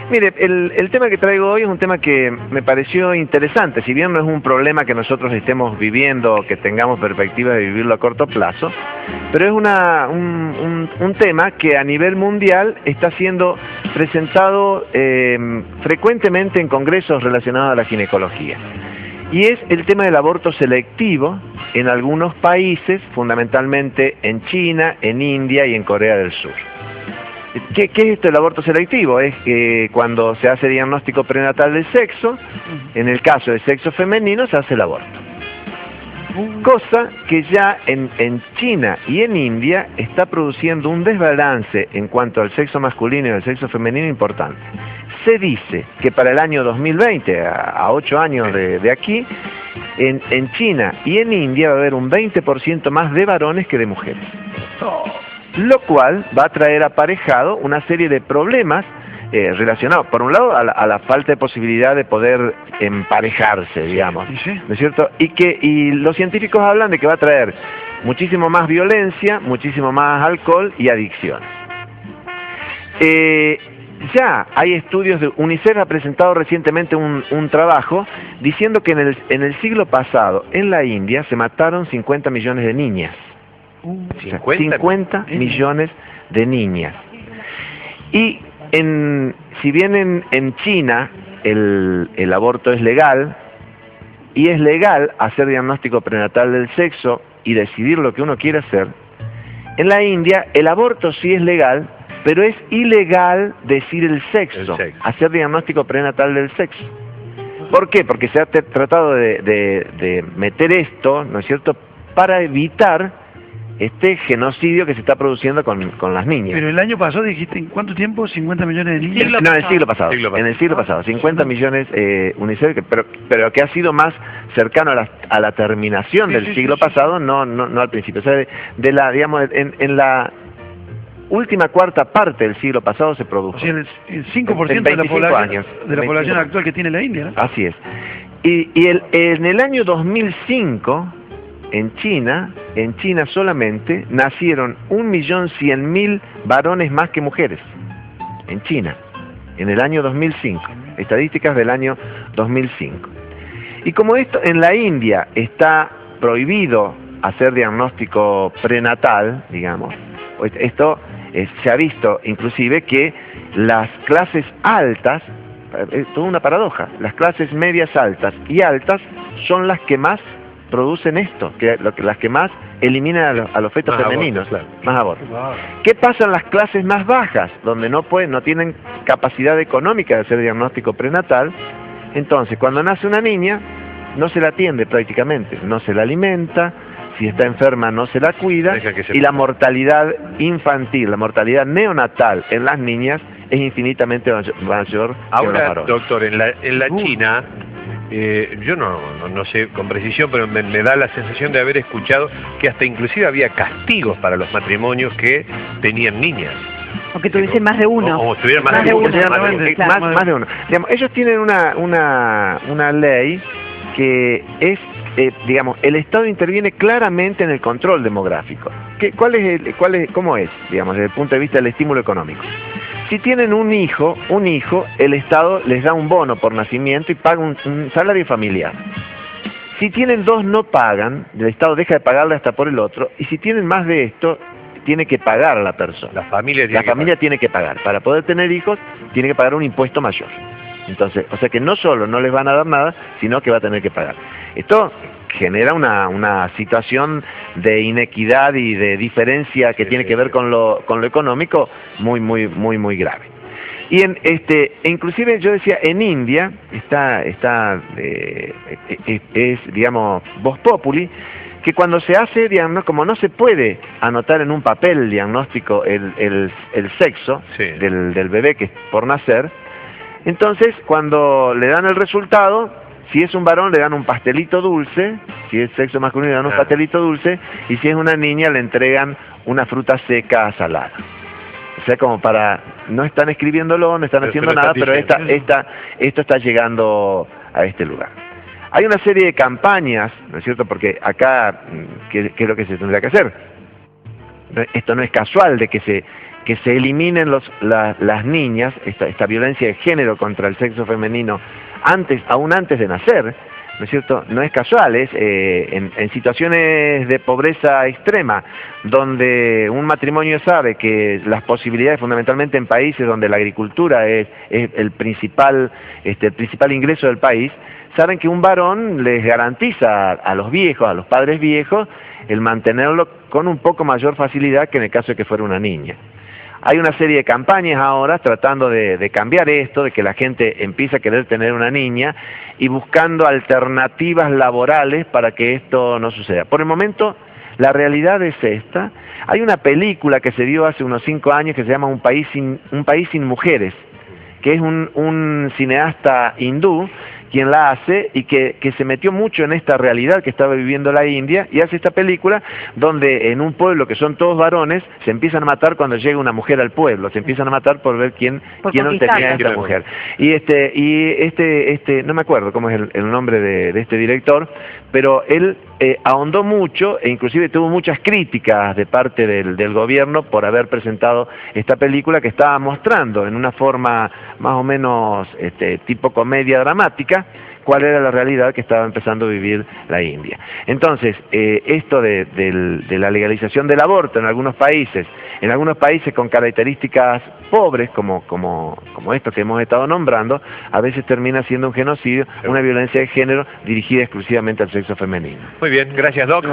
Mire, el tema que traigo hoy es un tema que me pareció interesante, si bien no es un problema que nosotros estemos viviendo, que tengamos perspectiva de vivirlo a corto plazo, pero es un tema que a nivel mundial está siendo presentado frecuentemente en congresos relacionados a la ginecología. Y es el tema del aborto selectivo en algunos países, fundamentalmente en China, en India y en Corea del Sur. ¿Qué es esto del aborto selectivo? Es que cuando se hace diagnóstico prenatal del sexo, en el caso del sexo femenino se hace el aborto. Cosa que ya en China y en India está produciendo un desbalance en cuanto al sexo masculino y al sexo femenino importante. Se dice que para el año 2020, a 8 años de aquí, en China y en India va a haber un 20% más de varones que de mujeres. Lo cual va a traer aparejado una serie de problemas relacionados, por un lado, a la falta de posibilidad de poder emparejarse, digamos, ¿no es cierto? Y los científicos hablan de que va a traer muchísimo más violencia, muchísimo más alcohol y adicción. Ya hay estudios, UNICEF ha presentado recientemente un trabajo diciendo que en el siglo pasado, en la India, se mataron 50 millones de niñas. 50 millones de niñas. Y si bien en China el aborto es legal, y es legal hacer diagnóstico prenatal del sexo y decidir lo que uno quiere hacer, en la India el aborto sí es legal, pero es ilegal decir el sexo, hacer diagnóstico prenatal del sexo. ¿Por qué? Porque se ha tratado de meter esto, ¿no es cierto?, para evitar este genocidio que se está produciendo con las niñas. Pero el año pasado dijiste, ¿en cuánto tiempo? 50 millones de niñas. No, en el siglo pasado. En el siglo pasado, 50 millones UNICEF, pero que ha sido más cercano a la terminación del siglo pasado, no al principio. O sea, digamos, en la última cuarta parte del siglo pasado se produjo. O sea, el 5% de la población actual que tiene la India, ¿no? Así es. Y en el año 2005... En China solamente nacieron 1.100.000 varones más que mujeres. En China, en el año 2005. Estadísticas del año 2005. Y como esto en la India está prohibido hacer diagnóstico prenatal, digamos, esto se ha visto inclusive que las clases altas, es toda una paradoja, las clases medias altas y altas son las que más producen esto, las que más eliminan a los fetos femeninos, más abortos. ¿Qué pasa en las clases más bajas, donde no tienen capacidad económica de hacer diagnóstico prenatal? Entonces, cuando nace una niña, no se la atiende prácticamente, no se la alimenta, si está enferma no se la cuida, y la mortalidad infantil, la mortalidad neonatal en las niñas es infinitamente mayor. Ahora, doctor, en la China, yo no sé con precisión, pero me da la sensación de haber escuchado que hasta inclusive había castigos para los matrimonios que tenían niñas. O que tuviesen más de uno. O tuvieran más de uno. Más de uno. Digamos, ellos tienen una ley que es, digamos, el Estado interviene claramente en el control demográfico. ¿Cómo es, digamos, desde el punto de vista del estímulo económico? Si tienen un hijo, el Estado les da un bono por nacimiento y paga un salario familiar. Si tienen 2 no pagan, el Estado deja de pagarle hasta por el otro, y si tienen más de esto, tiene que pagar a la persona. La familia tiene que pagar. Para poder tener hijos, tiene que pagar un impuesto mayor. Entonces, o sea que no solo no les van a dar nada, sino que va a tener que pagar. Esto genera una situación de inequidad y de diferencia que tiene que ver con lo económico muy grave. Y inclusive yo decía, en India es digamos vox populi, que cuando se hace diagnóstico, como no se puede anotar en un papel diagnóstico el sexo del bebé que es por nacer, entonces cuando le dan el resultado, si es un varón le dan un pastelito dulce, si es sexo masculino le dan un pastelito dulce, y si es una niña le entregan una fruta seca salada. O sea, como para, no están escribiéndolo, no están haciendo nada, pero esto está llegando a este lugar. Hay una serie de campañas, ¿no es cierto? Porque acá, ¿qué es lo que se tendría que hacer? Esto no es casual de que que se eliminen las niñas, esta violencia de género contra el sexo femenino, aún antes de nacer, ¿no es cierto? No es casual, es en situaciones de pobreza extrema, donde un matrimonio sabe que las posibilidades, fundamentalmente en países donde la agricultura es el principal ingreso del país, saben que un varón les garantiza a los viejos, a los padres viejos, el mantenerlo con un poco mayor facilidad que en el caso de que fuera una niña. Hay una serie de campañas ahora tratando de cambiar esto, de que la gente empiece a querer tener una niña y buscando alternativas laborales para que esto no suceda. Por el momento, la realidad es esta. Hay una película que se vio hace unos 5 años que se llama Un país sin mujeres, que es un cineasta hindú quien la hace y que se metió mucho en esta realidad que estaba viviendo la India, y hace esta película donde en un pueblo que son todos varones se empiezan a matar cuando llega una mujer al pueblo, se empiezan a matar por ver quién obtenía a esta mujer. Y no me acuerdo cómo es el nombre de este director, pero él ahondó mucho e inclusive tuvo muchas críticas de parte del gobierno por haber presentado esta película que estaba mostrando en una forma más o menos tipo comedia dramática cuál era la realidad que estaba empezando a vivir la India. Entonces, esto de la legalización del aborto en algunos países con características pobres, como esto que hemos estado nombrando, a veces termina siendo un genocidio, una violencia de género dirigida exclusivamente al sexo femenino. Muy bien, gracias, Doc.